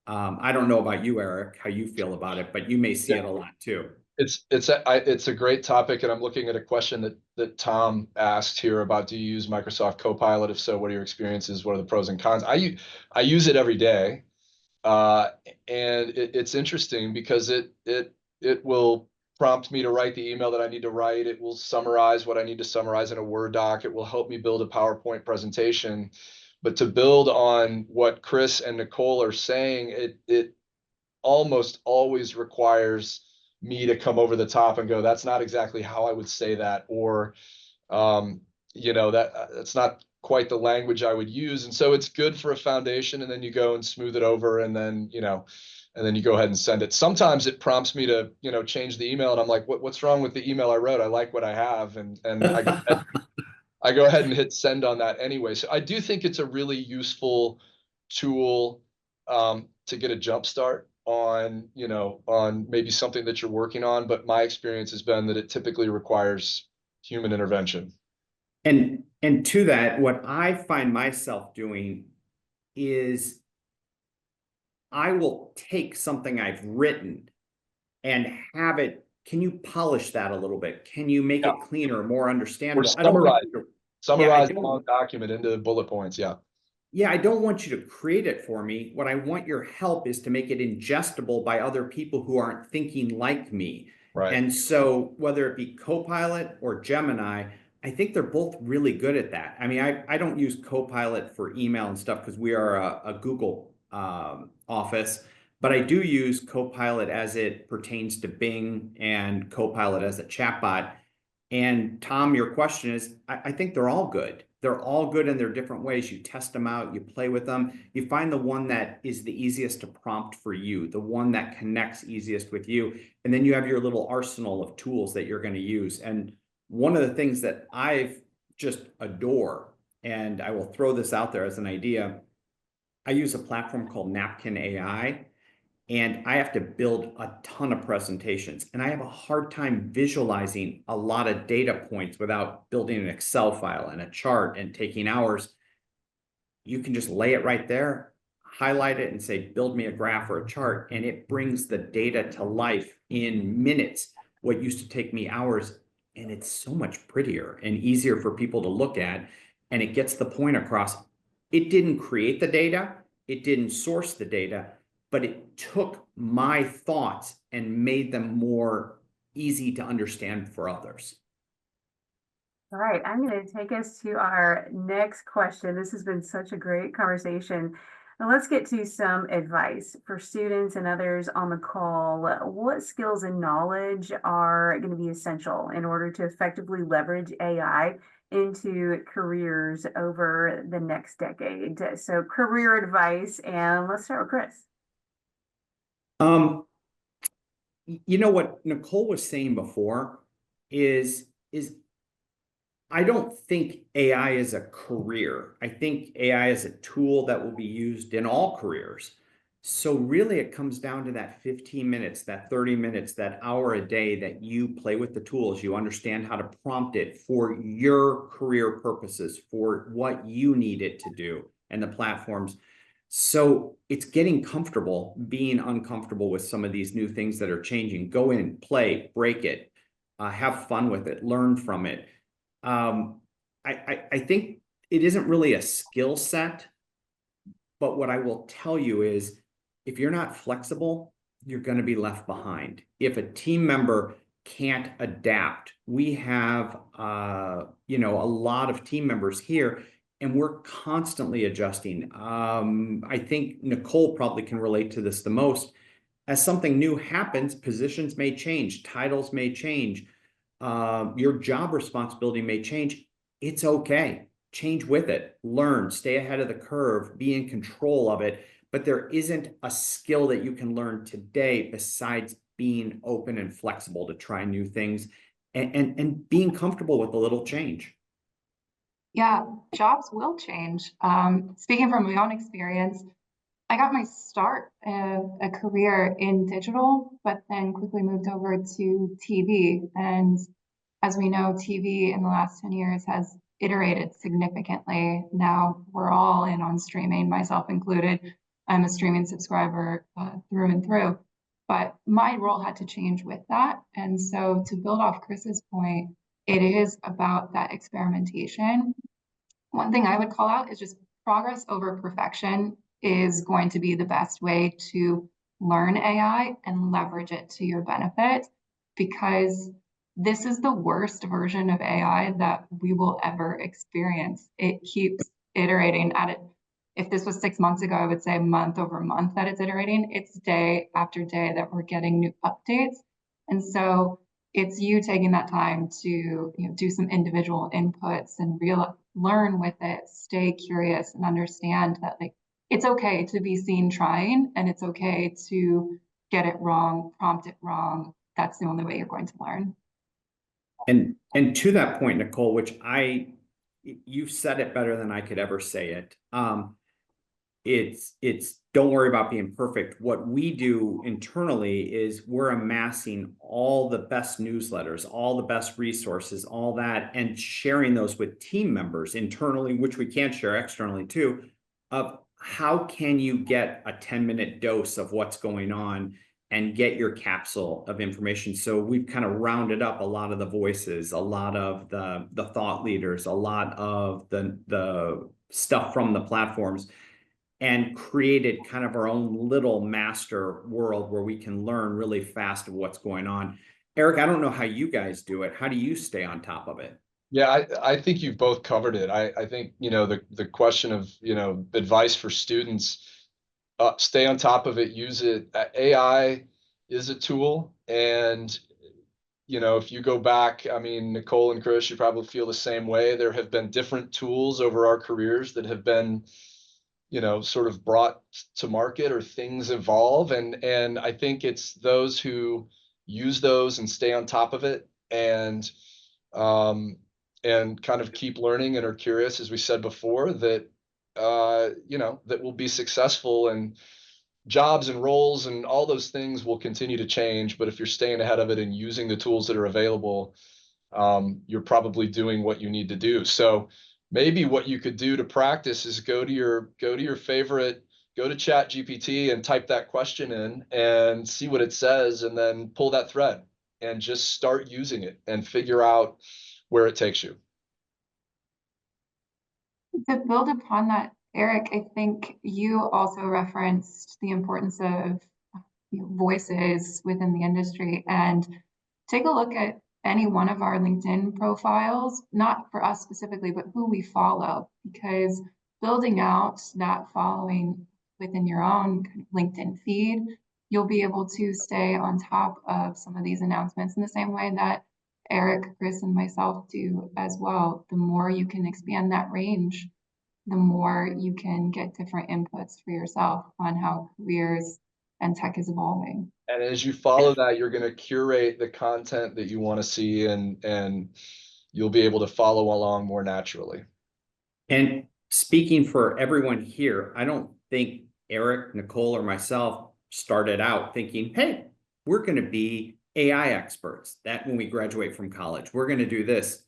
[SPEAKER 3] I don't know about you, Eric, how you feel about it, but you may see it a lot too.
[SPEAKER 5] It's a great topic, and I'm looking at a question that Tom asked here about, do you use Microsoft Copilot? If so, what are your experiences? What are the pros and cons? I use it every day, and it's interesting because it will prompt me to write the email that I need to write. It will summarize what I need to summarize in a Word doc. It will help me build a PowerPoint presentation. But to build on what Chris and Nicole are saying, it almost always requires me to come over the top and go, that's not exactly how I would say that, or that's not quite the language I would use. And so it's good for a foundation, and then you go and smooth it over, and then you go ahead and send it. Sometimes it prompts me to change the email, and I'm like, what's wrong with the email I wrote? I like what I have, and I go ahead and hit send on that anyway. So I do think it's a really useful tool to get a jump start on maybe something that you're working on. But my experience has been that it typically requires human intervention.
[SPEAKER 3] And to that, what I find myself doing is I will take something I've written and have it, can you polish that a little bit? Can you make
[SPEAKER 5] Yeah.
[SPEAKER 3] it cleaner, more
[SPEAKER 5] Or
[SPEAKER 3] understandable? I don't want you to,
[SPEAKER 5] summarize
[SPEAKER 3] I
[SPEAKER 5] the
[SPEAKER 3] don't-
[SPEAKER 5] long document into bullet points. Yeah.
[SPEAKER 3] yeah, I don't want you to create it for me. What I want your help is to make it ingestible by other people who aren't thinking like me.
[SPEAKER 5] Right.
[SPEAKER 3] And so whether it be Copilot or Gemini, I think they're both really good at that. I mean, I don't use Copilot for email and stuff because we are a Google office, but I do use Copilot as it pertains to Bing and Copilot as a chatbot. And Tom, your question is, I think they're all good. They're all good in their different ways. You test them out, you play with them, you find the one that is the easiest to prompt for you, the one that connects easiest with you. And then you have your little arsenal of tools that you're going to use. And one of the things that I've just adore, and I will throw this out there as an idea, I use a platform called Napkin AI. And I have to build a ton of presentations, and I have a hard time visualizing a lot of data points without building an Excel file and a chart and taking hours. You can just lay it right there, highlight it and say, build me a graph or a chart, and it brings the data to life in minutes, what used to take me hours. And it's so much prettier and easier for people to look at, and it gets the point across. It didn't create the data, it didn't source the data, but it took my thoughts and made them more easy to understand for others.
[SPEAKER 2] All right, I'm going to take us to our next question. This has been such a great conversation. Now let's get to some advice for students and others on the call. What skills and knowledge are going to be essential in order to effectively leverage AI into careers over the next decade? So career advice, and let's start with Chris.
[SPEAKER 3] You know what Nicole was saying before is I don't think AI is a career. I think AI is a tool that will be used in all careers. So really it comes down to that 15 minutes, that 30 minutes, that hour a day that you play with the tools, you understand how to prompt it for your career purposes, for what you need it to do and the platforms. So it's getting comfortable being uncomfortable with some of these new things that are changing. Go in, play, break it, have fun with it, learn from it. I think it isn't really a skill set, but what I will tell you is if you're not flexible, you're going to be left behind. If a team member can't adapt, we have, a lot of team members here, and we're constantly adjusting. I think Nicole probably can relate to this the most. As something new happens, positions may change, titles may change, your job responsibility may change. It's okay. Change with it, learn, stay ahead of the curve, be in control of it. But there isn't a skill that you can learn today besides being open and flexible to try new things and being comfortable with a little change.
[SPEAKER 4] Yeah, jobs will change. Speaking from my own experience, I got my start a career in digital, but then quickly moved over to TV. And as we know, TV in the last 10 years has iterated significantly. Now we're all in on streaming, myself included. I'm a streaming subscriber through and through. But my role had to change with that. And so to build off Chris's point, it is about that experimentation. One thing I would call out is just progress over perfection is going to be the best way to learn AI and leverage it to your benefit, because this is the worst version of AI that we will ever experience. It keeps iterating at it. If this was 6 months ago, I would say month over month that it's iterating. It's day after day that we're getting new updates. And so it's you taking that time to do some individual inputs and learn with it, stay curious and understand that it's okay to be seen trying, and it's okay to get it wrong, prompt it wrong. That's the only way you're going to learn.
[SPEAKER 3] And to that point, Nicole, which you've said it better than I could ever say it. It's don't worry about being perfect. What we do internally is we're amassing all the best newsletters, all the best resources, all that, and sharing those with team members internally, which we can't share externally too. of how can you get a 10-minute dose of what's going on and get your capsule of information. So we've kind of rounded up a lot of the voices, a lot of the thought leaders, a lot of the stuff from the platforms, and created kind of our own little master world where we can learn really fast of what's going on. Eric, I don't know how you guys do it. How do you stay on top of it?
[SPEAKER 5] Yeah, I think you've both covered it. I think, the question of, advice for students, stay on top of it, use it. AI is a tool. And, if you go back, I mean, Nicole and Chris, you probably feel the same way. There have been different tools over our careers that have been, sort of brought to market, or things evolve. And I think it's those who use those and stay on top of it, um, and kind of keep learning and are curious, as we said before, that that will be successful. And jobs and roles and all those things will continue to change. But if you're staying ahead of it and using the tools that are available, you're probably doing what you need to do. So maybe what you could do to practice is go to your favorite, go to Chat GPT and type that question in and see what it says, and then pull that thread and just start using it and figure out where it takes you.
[SPEAKER 4] To build upon that, Eric, I think you also referenced the importance of voices within the industry. And take a look at any one of our LinkedIn profiles, not for us specifically, but who we follow, because building out that following within your own LinkedIn feed, you'll be able to stay on top of some of these announcements in the same way that Eric, Chris, and myself do as well. The more you can expand that range, the more you can get different inputs for yourself on how careers and tech is evolving.
[SPEAKER 5] And as you follow that, you're going to curate the content that you want to see, and you'll be able to follow along more naturally.
[SPEAKER 3] And speaking for everyone here, I don't think Eric, Nicole, or myself started out thinking, hey, we're going to be AI experts. That when we graduate from college, we're going to do this.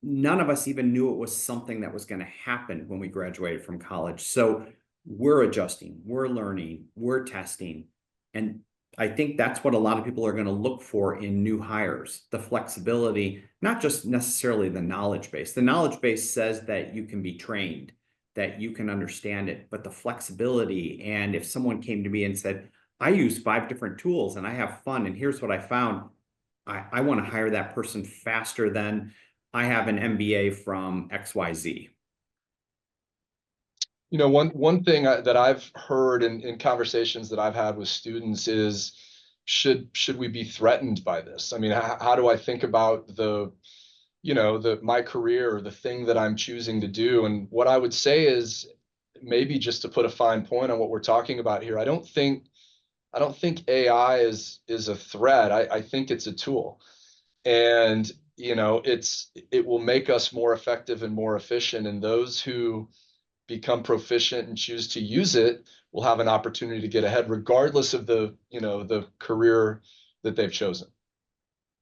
[SPEAKER 3] None of us even knew it was something that was going to happen when we graduated from college. So we're adjusting, we're learning, we're testing. And I think that's what a lot of people are going to look for in new hires, the flexibility, not just necessarily the knowledge base. The knowledge base says that you can be trained, that you can understand it, but the flexibility. And if someone came to me and said, I use 5 different tools and I have fun, and here's what I found, I want to hire that person faster than I have an MBA from XYZ.
[SPEAKER 5] One thing that I've heard in conversations that I've had with students is, should we be threatened by this? I mean, how do I think about my career, or the thing that I'm choosing to do? And what I would say is, maybe just to put a fine point on what we're talking about here, I don't think AI is a threat. I think it's a tool. And it will make us more effective and more efficient, and those who become proficient and choose to use it will have an opportunity to get ahead, regardless of the career that they've chosen.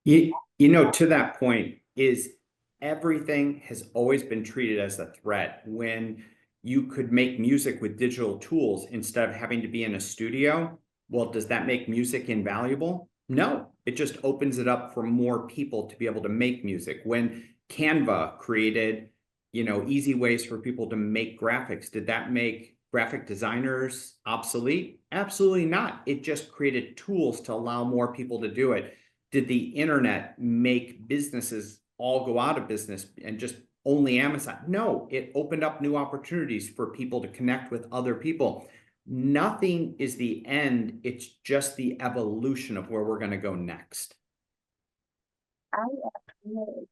[SPEAKER 3] To that point, is everything has always been treated as a threat. When you could make music with digital tools instead of having to be in a studio, well, does that make music invaluable? No, it just opens it up for more people to be able to make music. When Canva created easy ways for people to make graphics, did that make graphic designers obsolete? Absolutely not. It just created tools to allow more people to do it. Did the internet make businesses all go out of business and just only Amazon? No, it opened up new opportunities for people to connect with other people. Nothing is the end. It's just the evolution of where we're going to go next.
[SPEAKER 2] I'm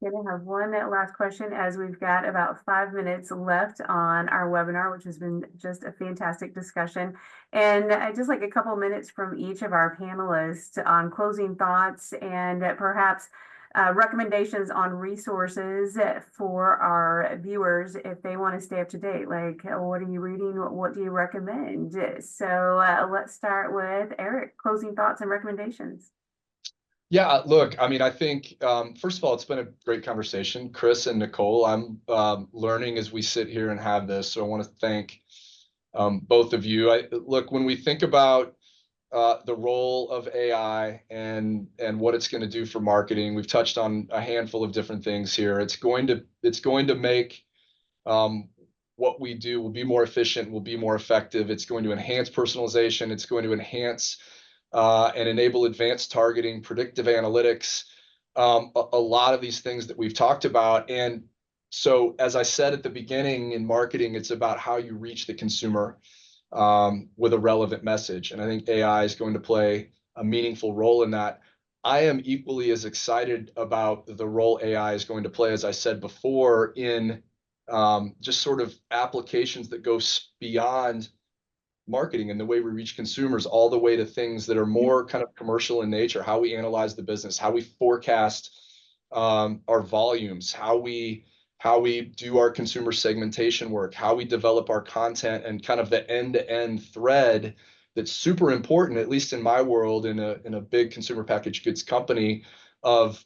[SPEAKER 2] going to have one last question, as we've got about 5 minutes left on our webinar, which has been just a fantastic discussion. And I'd just like a couple minutes from each of our panelists on closing thoughts, and perhaps recommendations on resources for our viewers if they want to stay up to date. Like, what are you reading? What do you recommend? So let's start with Eric. Closing thoughts and recommendations.
[SPEAKER 5] Yeah, look, I mean, I think, first of all, it's been a great conversation, Chris and Nicole. I'm learning as we sit here and have this. So I want to thank both of you. Look, when we think about the role of AI and what it's going to do for marketing, we've touched on a handful of different things here. It's going to make what we do will be more efficient, will be more effective. It's going to enhance personalization. It's going to enhance and enable advanced targeting, predictive analytics, a lot of these things that we've talked about. And so, as I said at the beginning, in marketing, it's about how you reach the consumer with a relevant message. And I think AI is going to play a meaningful role in that. I am equally as excited about the role AI is going to play, as I said before, in just sort of applications that go beyond marketing and the way we reach consumers, all the way to things that are more kind of commercial in nature, how we analyze the business, how we forecast our volumes, how we do our consumer segmentation work, how we develop our content, and kind of the end-to-end thread that's super important, at least in my world, in a big consumer packaged goods company, of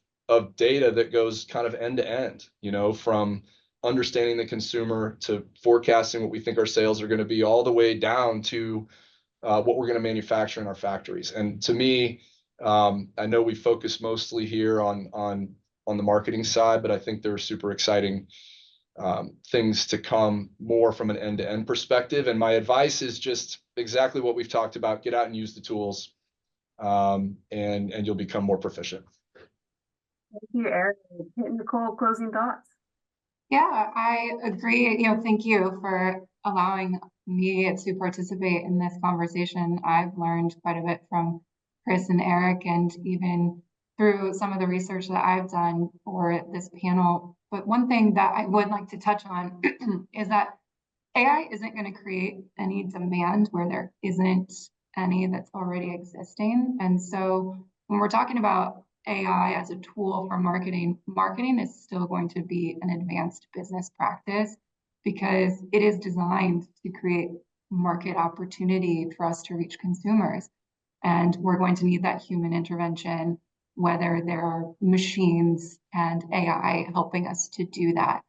[SPEAKER 5] data that goes kind of end to end, from understanding the consumer to forecasting what we think our sales are going to be, all the way down to what we're going to manufacture in our factories. And to me, I know we focus mostly here on the marketing side, but I think there are super exciting things to come more from an end-to-end perspective. And my advice is just exactly what we've talked about: get out and use the tools, and you'll become more proficient.
[SPEAKER 2] Thank you, Eric. Nicole, closing thoughts?
[SPEAKER 4] Yeah, I agree. Thank you for allowing me to participate in this conversation. I've learned quite a bit from Chris and Eric, and even through some of the research that I've done for this panel. But one thing that I would like to touch on is that AI isn't going to create any demand where there isn't any that's already existing. And so when we're talking about AI as a tool for marketing, marketing is still going to be an advanced business practice because it is designed to create market opportunity for us to reach consumers. And we're going to need that human intervention, whether there are machines and AI helping us to do that.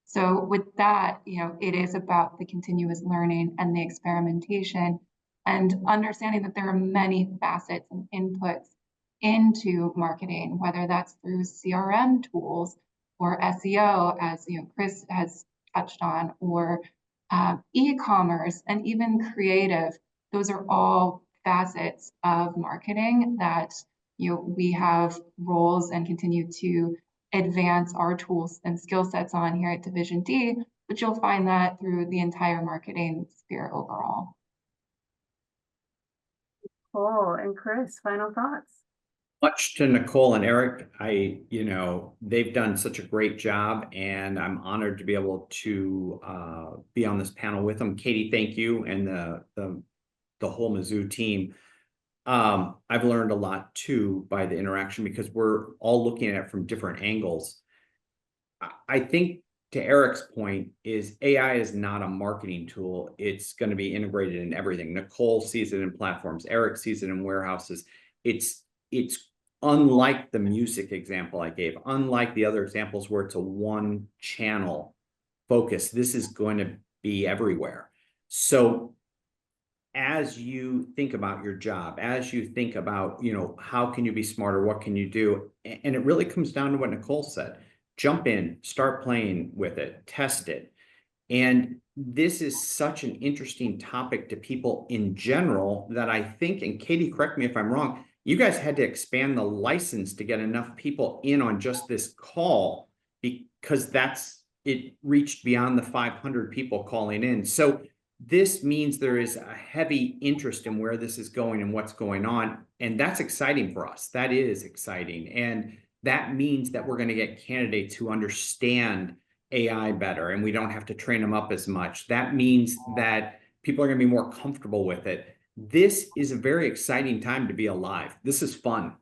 [SPEAKER 4] So with that, it is about the continuous learning and the experimentation and understanding that there are many facets and inputs into marketing, whether that's through CRM tools or SEO, as Chris has touched on, or e-commerce and even creative. Those are all facets of marketing that we have roles and continue to advance our tools and skill sets on here at Division D, but you'll find that through the entire marketing sphere overall.
[SPEAKER 2] Cool. And Chris, final thoughts?
[SPEAKER 3] Much to Nicole and Eric, they've done such a great job, and I'm honored to be able to be on this panel with them. Katie, thank you, and the whole Mizzou team. I've learned a lot too by the interaction because we're all looking at it from different angles. I think, to Eric's point, is AI is not a marketing tool. It's going to be integrated in everything. Nicole sees it in platforms. Eric sees it in warehouses. It's unlike the music example I gave, unlike the other examples where it's a one channel focus. This is going to be everywhere. So as you think about your job, as you think about, how can you be smarter? What can you do? And it really comes down to what Nicole said. Jump in, start playing with it, test it. And this is such an interesting topic to people in general that I think, and Katie, correct me if I'm wrong, you guys had to expand the license to get enough people in on just this call because it reached beyond the 500 people calling in. So this means there is a heavy interest in where this is going and what's going on. And that's exciting for us. That is exciting. And that means that we're going to get candidates who understand AI better, and we don't have to train them up as much. That means that people are going to be more comfortable with it. This is a very exciting time to be alive. This is fun.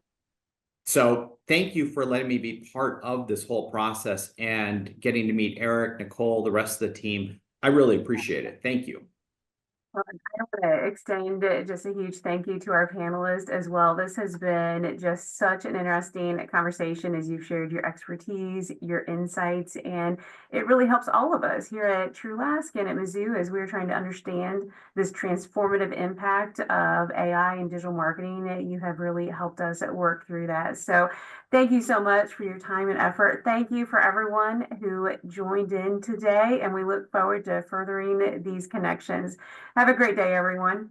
[SPEAKER 3] So thank you for letting me be part of this whole process and getting to meet Eric, Nicole, the rest of the team. I really appreciate it. Thank you.
[SPEAKER 2] Well, I want to extend just a huge thank you to our panelists as well. This has been just such an interesting conversation as you've shared your expertise, your insights, and it really helps all of us here at Trulaske and at Mizzou as we're trying to understand this transformative impact of AI and digital marketing. You have really helped us work through that. So thank you so much for your time and effort. Thank you for everyone who joined in today, and we look forward to furthering these connections. Have a great day, everyone.